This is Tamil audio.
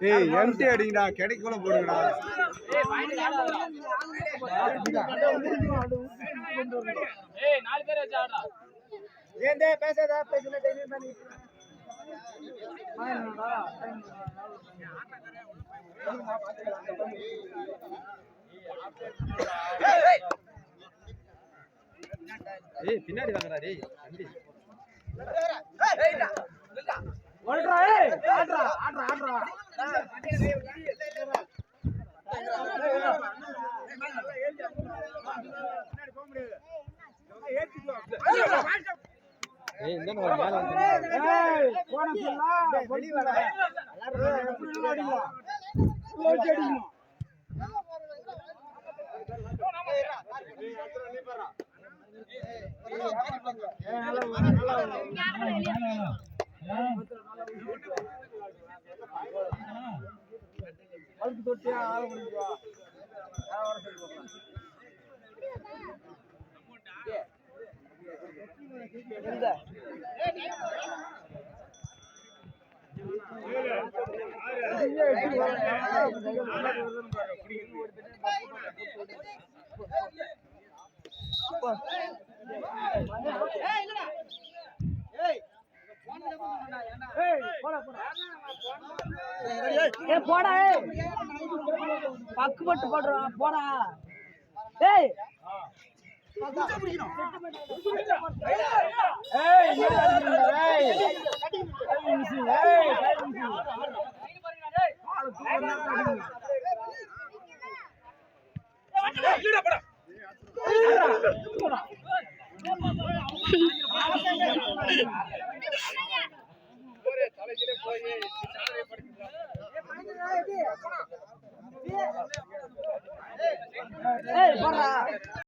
ஏய் எம்டி அடிங்கடா கிடைக்குள்ள போடுங்கடா ஏய் நாலு பேர் வச்சு ஆடுடா ஏண்டே பேசாத பேசல டெய்லி பண்ணி ஏய் பின்னாடி வாங்கடா டேய் தம்பி ஓடுறா ஏய் ஆடுறா ஆடுறா ஆடுறா ஏய் இந்த மேல வந்து ஏய் போன சொல்லா வெளிய வாடா எல்லாரும் எப்படி ஓடிங்க ஓடி அடிங்க அதுக்கு தொட்டியா ஆள முடியுமா வர சொல்லுங்க போடா பக்கு பட்டு போடுறா போடா ஏய் போடுறா